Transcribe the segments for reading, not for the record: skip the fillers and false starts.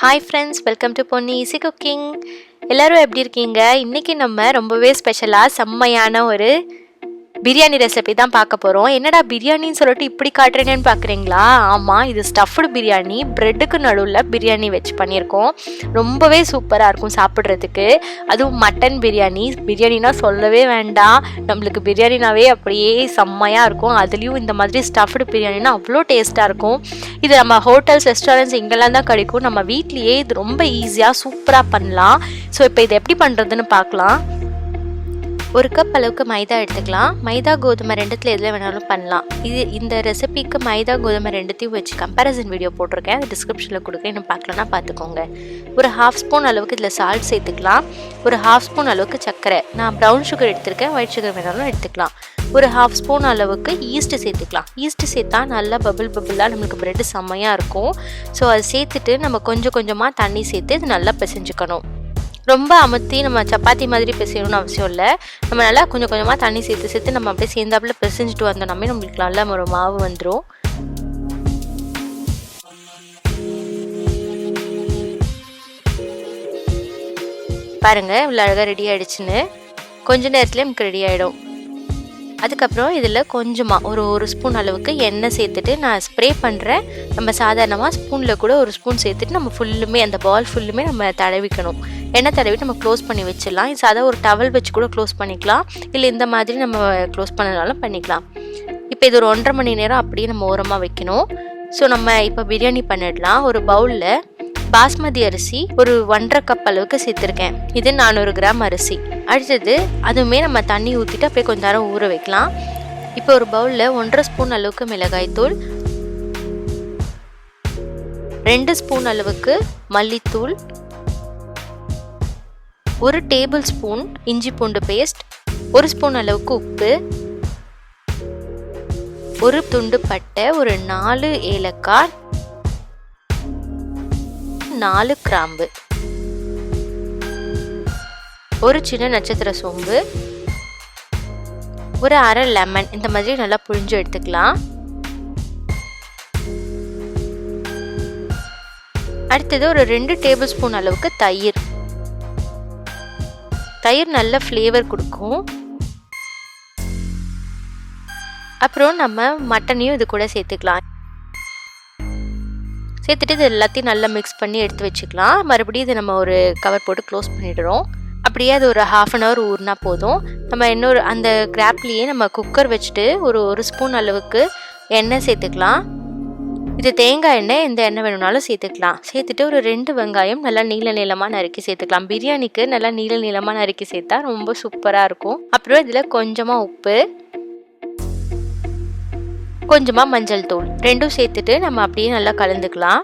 Hi friends, welcome to Ponni Easy Cooking. எல்லாரும் எப்படி இருக்கீங்க? இன்னைக்கு நம்ம ரொம்பவே ஸ்பெஷலா செம்மையான ஒரு பிரியாணி ரெசிபி தான் பார்க்க போறோம். என்னடா பிரியாணின்னு சொல்லிட்டு இப்படி காட்டுறேன்னு பார்க்குறீங்களா? ஆமாம், இது ஸ்டஃப்டு பிரியாணி. பிரெட்டுக்கு நடுவில் பிரியாணி வச்சு பண்ணியிருக்கோம். ரொம்பவே சூப்பராக இருக்கும் சாப்பிட்றதுக்கு. அதுவும் மட்டன் பிரியாணி. பிரியாணினா சொல்லவே வேண்டாம், நம்மளுக்கு பிரியாணினாவே அப்படியே செம்மையாக இருக்கும். அதுலேயும் இந்த மாதிரி ஸ்டஃப்டு பிரியாணினா அவ்வளோ டேஸ்ட்டாக இருக்கும். இது நம்ம ஹோட்டல்ஸ், ரெஸ்டாரண்ட்ஸ் இங்கெல்லாம் தான் கிடைக்கும். நம்ம வீட்லேயே இது ரொம்ப ஈஸியாக சூப்பராக பண்ணலாம். ஸோ இப்போ இது எப்படி பண்ணுறதுன்னு பார்க்கலாம். ஒரு கப் அளவுக்கு மைதா எடுத்துக்கலாம். மைதா கோதுமை ரெண்டுத்தில் எதில் வேணாலும் பண்ணலாம். இந்த ரெசிபிக்கு மைதா கோதுமை ரெண்டுத்தையும் வச்சு கம்பேரிசன் வீடியோ போட்டிருக்கேன், அது டிஸ்கிரிப்ஷனில் கொடுக்க இன்னும் பார்க்கலன்னா பார்த்துக்கோங்க. ஒரு 1/2 ஸ்பூன் அளவுக்கு இதில் சால்ட் சேர்த்துக்கலாம். ஒரு 1/2 ஸ்பூன் அளவுக்கு சர்க்கரை, நான் ப்ரௌன் சுகர் எடுத்திருக்கேன், ஒயிட் சுகர் வேணாலும் எடுத்துக்கலாம். ஒரு 1/2 ஸ்பூன் அளவுக்கு ஈஸ்ட்டு சேர்த்துக்கலாம். ஈஸ்ட்டு சேர்த்தா நல்லா பபிளாக நம்மளுக்கு ப்ரெட்டு செம்மையாக இருக்கும். ஸோ அதை சேர்த்துட்டு நம்ம கொஞ்சம் கொஞ்சமாக தண்ணி சேர்த்து இது நல்லா பிசைஞ்சுக்கணும். ரொம்ப அமுத்தி நம்ம சப்பாத்தி மாதிரி பிசையணும்னு அவசியம் இல்லை. நம்ம நல்லா கொஞ்சம் கொஞ்சமாக தண்ணி சேர்த்து நம்ம அப்படியே சேர்ந்தாப்புல பிசைஞ்சிட்டு வந்தோம்னாமே நம்மளுக்கு நல்லா ஒரு மாவு வந்துடும். பாருங்கள், இவ்வளோ அழகாக ரெடி ஆகிடுச்சுன்னு. கொஞ்ச நேரத்துலேயே நமக்கு ரெடி ஆகிடும். அதுக்கப்புறம் இதில் கொஞ்சமாக ஒரு ஸ்பூன் அளவுக்கு எண்ணெய் சேர்த்துட்டு நான் ஸ்ப்ரே பண்ணுறேன். நம்ம சாதாரணமாக ஸ்பூனில் கூட ஒரு ஸ்பூன் சேர்த்துட்டு நம்ம ஃபுல்லுமே அந்த பால் ஃபுல்லுமே நம்ம தடவிக்கணும். எண்ணெய் தடவிட்டு நம்ம க்ளோஸ் பண்ணி வச்சிடலாம். இது சாதா ஒரு டவல் வச்சு கூட க்ளோஸ் பண்ணிக்கலாம், இல்லை இந்த மாதிரி நம்ம க்ளோஸ் பண்ணனாலும் பண்ணிக்கலாம். இப்போ இது ஒரு 1.5 மணி நேரம் அப்படியே நம்ம ஓரமாக வைக்கணும். ஸோ நம்ம இப்போ பிரியாணி பண்ணிடலாம். ஒரு பவுலில் பாஸ்மதி அரிசி ஒரு 1.5 கப் அளவுக்கு சேர்த்துருக்கேன். இது 400 கிராம் அரிசி. அடுத்தது அதுவுமே நம்ம தண்ணி ஊற்றிட்டு அப்படியே கொஞ்ச நேரம் ஊற வைக்கலாம். இப்போ ஒரு பவுலில் 1.5 ஸ்பூன் அளவுக்கு மிளகாய்த்தூள், 2 ஸ்பூன் அளவுக்கு மல்லித்தூள், 1 டேபிள் ஸ்பூன் இஞ்சி பூண்டு பேஸ்ட், 1 ஸ்பூன் அளவுக்கு உப்பு, 1 துண்டு பட்டை, ஒரு 4 ஏலக்காய், 4 கிராம்பு, ஒரு சின்ன நட்சத்திர சோம்பு, ஒரு அரை லெமன் இந்த மாதிரி நல்லா புழிஞ்சு எடுத்துக்கலாம். அடுத்தது ஒரு 2 டேபிள் ஸ்பூன் அளவுக்கு தயிர். தயிர் நல்ல ஃப்ளேவர் கொடுக்கும். அப்புறம் நம்ம மட்டனையும் இது கூட சேர்த்துக்கலாம். சேர்த்துட்டு இது எல்லாத்தையும் நல்லா மிக்ஸ் பண்ணி எடுத்து வச்சுக்கலாம். மறுபடியும் இதை நம்ம ஒரு கவர் போட்டு க்ளோஸ் பண்ணிடுறோம். அப்படியே அது ஒரு 1/2 அன் ஹவர் ஊறினா போதும். நம்ம இன்னொரு அந்த கிராப்லேயே நம்ம குக்கர் வச்சுட்டு ஒரு ஸ்பூன் அளவுக்கு எண்ணெய் சேர்த்துக்கலாம். இது தேங்காய் எண்ணெய், இந்த எண்ணெய் வேணும்னாலும் சேர்த்துக்கலாம். சேர்த்துட்டு ஒரு 2 வெங்காயம் நல்லா நீளமாக நறுக்கி சேர்த்துக்கலாம். பிரியாணிக்கு நல்லா நீளமாக நறுக்கி சேர்த்தா ரொம்ப சூப்பராக இருக்கும். அப்புறம் இதில் கொஞ்சமாக உப்பு, கொஞ்சமாக மஞ்சள் தூள் ரெண்டும் சேர்த்துட்டு நம்ம அப்படியே நல்லா கலந்துக்கலாம்.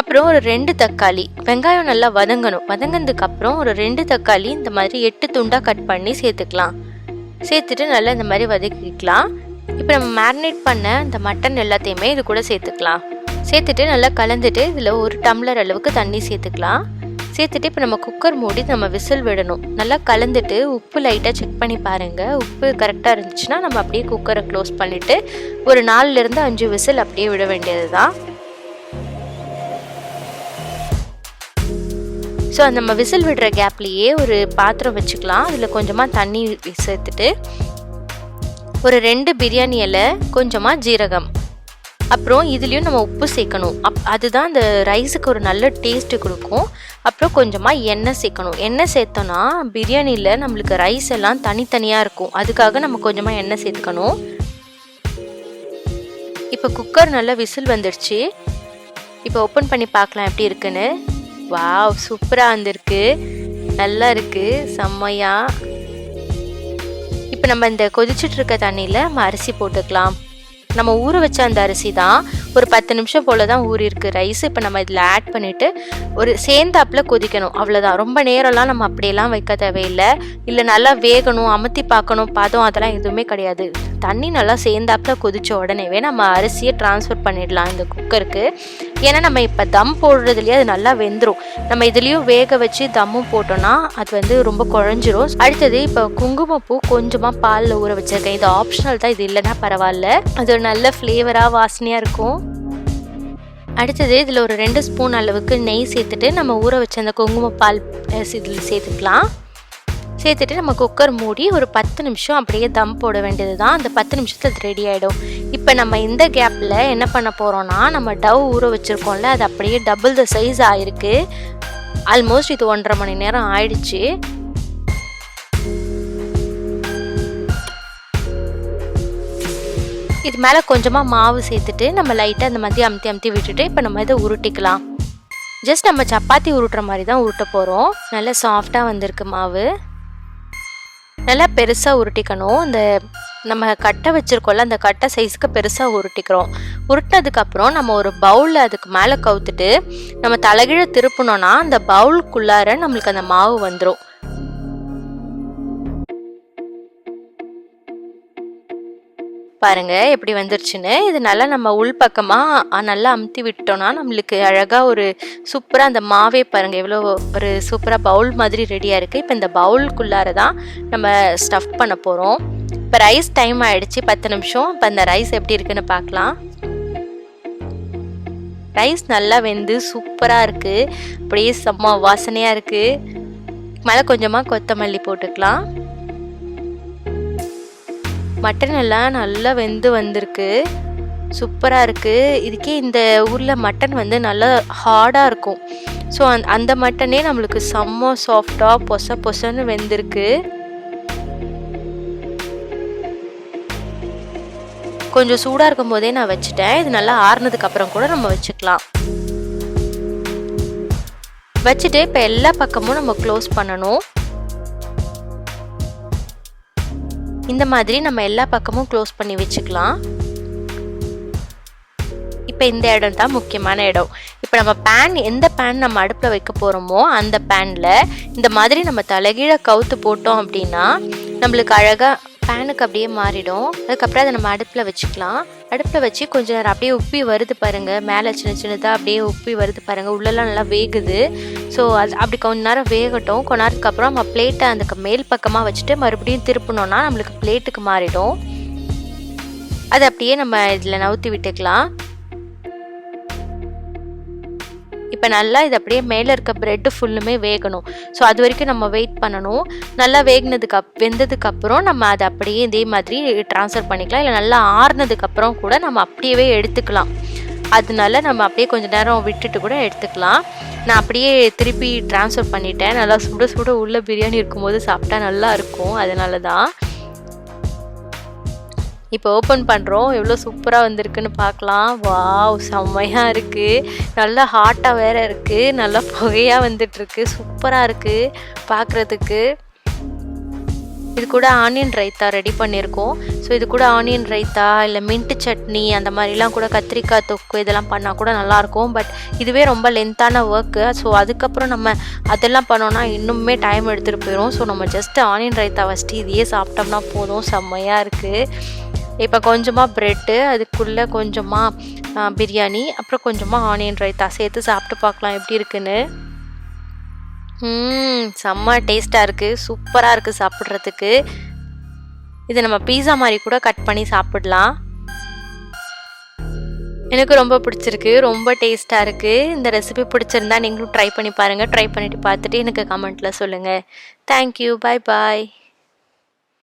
அப்புறம் ஒரு 2 தக்காளி, வெங்காயம் நல்லா வதங்கணும். வதங்கினதுக்கு அப்புறம் ஒரு 2 தக்காளி இந்த மாதிரி 8 துண்டாக கட் பண்ணி சேர்த்துக்கலாம். சேர்த்துட்டு நல்லா இந்த மாதிரி வதக்கிக்கலாம். இப்போ நம்ம மேரினேட் பண்ண இந்த மட்டன் எல்லாத்தையுமே இது கூட சேர்த்துக்கலாம். சேர்த்துட்டு நல்லா கலந்துட்டு இதில் 1 டம்ளர் அளவுக்கு தண்ணி சேர்த்துக்கலாம். சேர்த்துட்டு இப்போ நம்ம குக்கர் மூடி நம்ம விசில் விடணும். நல்லா கலந்துட்டு உப்பு லைட்டாக செக் பண்ணி பாருங்கள். உப்பு கரெக்டாக இருந்துச்சுன்னா நம்ம அப்படியே குக்கரை க்ளோஸ் பண்ணிவிட்டு ஒரு 4லேருந்து 5 விசில் அப்படியே விட வேண்டியது தான். ஸோ நம்ம விசில் விடுற கேப்லேயே ஒரு பாத்திரம் வச்சுக்கலாம். அதில் கொஞ்சமாக தண்ணி சேர்த்துட்டு ஒரு 2 பிரியாணி இலை, கொஞ்சமாக ஜீரகம், அப்புறம் இதுலேயும் நம்ம உப்பு சேர்க்கணும். அதுதான் அந்த ரைஸுக்கு ஒரு நல்ல டேஸ்ட்டு கொடுக்கும். அப்புறம் கொஞ்சமாக எண்ணெய் சேர்க்கணும். எண்ணெய் சேர்த்தோன்னா பிரியாணியில் நம்மளுக்கு ரைஸ் எல்லாம் தனித்தனியாக இருக்கும். அதுக்காக நம்ம கொஞ்சமாக எண்ணெய் சேர்த்துக்கணும். இப்போ குக்கர் நல்லா விசில் வந்துடுச்சு. இப்போ ஓப்பன் பண்ணி பார்க்கலாம் எப்படி இருக்குன்னு. வாவ், சூப்பராக வந்திருக்கு, நல்லா இருக்குது, செம்மையா. இப்போ நம்ம இந்த கொதிச்சுட்டு இருக்க தண்ணியில் நம்ம அரிசி போட்டுக்கலாம். நம்ம ஊற வச்ச அந்த அரிசி தான் ஒரு 10 நிமிஷம் போல் தான் ஊறிருக்கு ரைஸ். இப்போ நம்ம இதில் ஆட் பண்ணிவிட்டு ஒரு சேர்ந்தாப்பில் கொதிக்கணும், அவ்வளோதான். ரொம்ப நேரம்லாம் நம்ம அப்படியெல்லாம் வைக்க தேவையில்லை. இல்லை நல்லா வேகணும், அமுத்தி பார்க்கணும், பதம் அதெல்லாம் எதுவுமே கிடையாது. தண்ணி நல்லா சேர்ந்தாப்புல கொதிச்ச உடனேவே நம்ம அரிசியை ட்ரான்ஸ்ஃபர் பண்ணிடலாம் இந்த குக்கருக்கு. ஏன்னா நம்ம இப்போ தம் போடுறதுலேயே அது நல்லா வெந்துடும். நம்ம இதுலேயும் வேக வச்சு தம்மும் போட்டோம்னா அது வந்து ரொம்ப குழஞ்சிரும். அடுத்தது இப்போ குங்குமப்பூ கொஞ்சமாக பாலில் ஊற வச்சுருக்கேன். இது ஆப்ஷனல் தான், இது இல்லைன்னா பரவாயில்ல. அது ஒரு நல்ல ஃப்ளேவராக வாசனையாக இருக்கும். அடுத்தது இதில் ஒரு 2 ஸ்பூன் அளவுக்கு நெய் சேர்த்துட்டு நம்ம ஊற வச்ச அந்த குங்குமப்பால் இதில் சேர்த்துக்கலாம். சேர்த்துட்டு நம்ம குக்கர் மூடி ஒரு 10 நிமிஷம் அப்படியே தம் போட வேண்டியது தான். அந்த 10 நிமிஷத்தில் அது ரெடி ஆகிடும். இப்போ நம்ம இந்த கேப்பில் என்ன பண்ண போகிறோன்னா, நம்ம டவ் ஊற வச்சுருக்கோம்ல, அது அப்படியே டபுள் த சைஸ் ஆகிருக்கு. ஆல்மோஸ்ட் இது 1.5 மணி நேரம் ஆயிடுச்சு. இது மேலே கொஞ்சமாக மாவு சேர்த்துட்டு நம்ம லைட்டாக அந்த மாதிரி அமுத்தி விட்டுட்டு இப்போ நம்ம இதை உருட்டிக்கலாம். ஜஸ்ட் நம்ம சப்பாத்தி உருட்டுற மாதிரி தான் உருட்ட போகிறோம். நல்லா சாஃப்டாக வந்திருக்கு மாவு. நல்லா பெருசாக உருட்டிக்கணும். இந்த நம்ம கட்டை வச்சுருக்கோம்ல, அந்த கட்டை சைஸுக்கு பெருசாக உருட்டிக்கிறோம். உருட்டினதுக்கப்புறம் நம்ம ஒரு பவுலில் அதுக்கு மேலே கவுத்துட்டு நம்ம தலைகீழ திருப்பினோன்னா அந்த பவுலுக்குள்ளார நம்மளுக்கு அந்த மாவு வந்துடும். பாருங்க எப்படி வந்துருச்சுன்னு. இது நல்லா நம்ம உள்பக்கமாக நல்லா அமுத்தி விட்டோம்னா நம்மளுக்கு அழகாக ஒரு சூப்பராக அந்த மாவே பாருங்கள் எவ்வளோ ஒரு சூப்பராக பவுல் மாதிரி ரெடியாக இருக்குது. இப்போ இந்த பவுலுக்குள்ளார தான் நம்ம ஸ்டஃப் பண்ண போகிறோம். இப்போ ரைஸ் டைம் ஆகிடுச்சு 10 நிமிஷம். இப்போ அந்த ரைஸ் எப்படி இருக்குன்னு பார்க்கலாம். ரைஸ் நல்லா வெந்து சூப்பராக இருக்குது. அப்படியே செம்ம வாசனையாக இருக்குது. மேலே கொஞ்சமாக கொத்தமல்லி போட்டுக்கலாம். மட்டன் எல்லாம் நல்லா வெந்து வந்திருக்கு. சூப்பராக இருக்குது. இதுக்கே இந்த ஊரில் மட்டன் வந்து நல்லா ஹார்டாக இருக்கும். ஸோ அந்த மட்டனே நம்மளுக்கு செம்ம சாஃப்டாக பொசன்னு வெந்திருக்கு. கொஞ்சம் சூடாக இருக்கும் போதே நான் வச்சுட்டேன். இது நல்லா ஆறுனதுக்கப்புறம் கூட நம்ம வச்சுக்கலாம். வச்சுட்டு இப்போ எல்லா பக்கமும் நம்ம க்ளோஸ் பண்ணணும். இந்த மாதிரி நம்ம எல்லா பக்கமும் க்ளோஸ் பண்ணி வச்சுக்கலாம். இப்போ இந்த இடம் தான் முக்கியமான இடம். இப்போ நம்ம எந்த பேன் நம்ம அடுப்பில் வைக்க போகிறோமோ அந்த பேனில் இந்த மாதிரி நம்ம தலைகீழ கவுத்து போட்டோம் அப்படின்னா நம்மளுக்கு அழகாக பேனுக்கு அப்படியே மாறிடும். அதுக்கப்புறம் அதை நம்ம அடுப்பில் வச்சுக்கலாம். அடுப்பில் வச்சு கொஞ்சம் நேரம் அப்படியே உப்பி வருது பாருங்கள். மேலே சின்னதாக அப்படியே உப்பி வருது பாருங்கள். உள்ளெல்லாம் நல்லா வேகுது. ஸோ அது அப்படி கொஞ்ச நேரம் வேகட்டும். கொஞ்ச நேரத்துக்கு அப்புறம் நம்ம பிளேட்டை அந்த மேல் பக்கமாக வச்சுட்டு மறுபடியும் திருப்பினோன்னா நம்மளுக்கு பிளேட்டுக்கு மாறிடும். அதை அப்படியே நம்ம இதில் நவுத்தி விட்டுக்கலாம். இப்போ நல்லா இது அப்படியே மேலே இருக்க ப்ரெட்டு ஃபுல்லுமே வேகணும். ஸோ அது வரைக்கும் நம்ம வெயிட் பண்ணணும். நல்லா வெந்ததுக்கப்புறம் நம்ம அதை அப்படியே இதே மாதிரி ட்ரான்ஸ்ஃபர் பண்ணிக்கலாம். இல்லை நல்லா ஆறுனதுக்கப்புறம் கூட நம்ம அப்படியே எடுத்துக்கலாம். அதனால நம்ம அப்படியே கொஞ்சம் நேரம் விட்டுட்டு கூட எடுத்துக்கலாம். நான் அப்படியே திருப்பி ட்ரான்ஸ்ஃபர் பண்ணிட்டேன். நல்லா சுட உள்ள பிரியாணி இருக்கும்போது சாப்பிட்டா நல்லா இருக்கும். அதனால தான் இப்போ ஓப்பன் பண்ணுறோம். எவ்வளோ சூப்பராக வந்திருக்குன்னு பார்க்கலாம். வாவ், செம்மையாக இருக்குது. நல்லா ஹாட்டாக வேறு இருக்குது. நல்லா புகையாக வந்துட்டுருக்கு. சூப்பராக இருக்குது பார்க்குறதுக்கு. இது கூட ஆனியன் ரைத்தா ரெடி பண்ணியிருக்கோம். ஸோ இது கூட ஆனியன் ரைத்தா இல்லை மின்ட்டு சட்னி அந்த மாதிரிலாம் கூட கத்திரிக்காய் தொக்கு இதெல்லாம் பண்ணால் கூட நல்லாயிருக்கும். பட் இதுவே ரொம்ப லென்த்தான ஒர்க்கு. ஸோ அதுக்கப்புறம் நம்ம அதெல்லாம் பண்ணோன்னா இன்னுமே டைம் எடுத்துகிட்டு போயிடும். ஸோ நம்ம ஜஸ்ட்டு ஆனியன் ரைத்தா வச்சுட்டு இதையே சாப்பிட்டோம்னா போதும். செம்மையாக இருக்குது. இப்போ கொஞ்சமாக ப்ரெட்டு, அதுக்குள்ளே கொஞ்சமாக பிரியாணி, அப்புறம் கொஞ்சமாக ஆனியன் ரைத்தா சேர்த்து சாப்பிட்டு பார்க்கலாம் எப்படி இருக்குன்னு. செம்ம டேஸ்ட்டாக இருக்குது. சூப்பராக இருக்குது சாப்பிட்றதுக்கு. இதை நம்ம பீஸா மாதிரி கூட கட் பண்ணி சாப்பிடலாம். எனக்கு ரொம்ப பிடிச்சிருக்கு. ரொம்ப டேஸ்ட்டாக இருக்குது. இந்த ரெசிபி பிடிச்சிருந்தா நீங்களும் ட்ரை பண்ணி பாருங்கள். ட்ரை பண்ணிவிட்டு பார்த்துட்டு எனக்கு கமெண்ட்டில் சொல்லுங்கள். தேங்க்யூ. பாய்.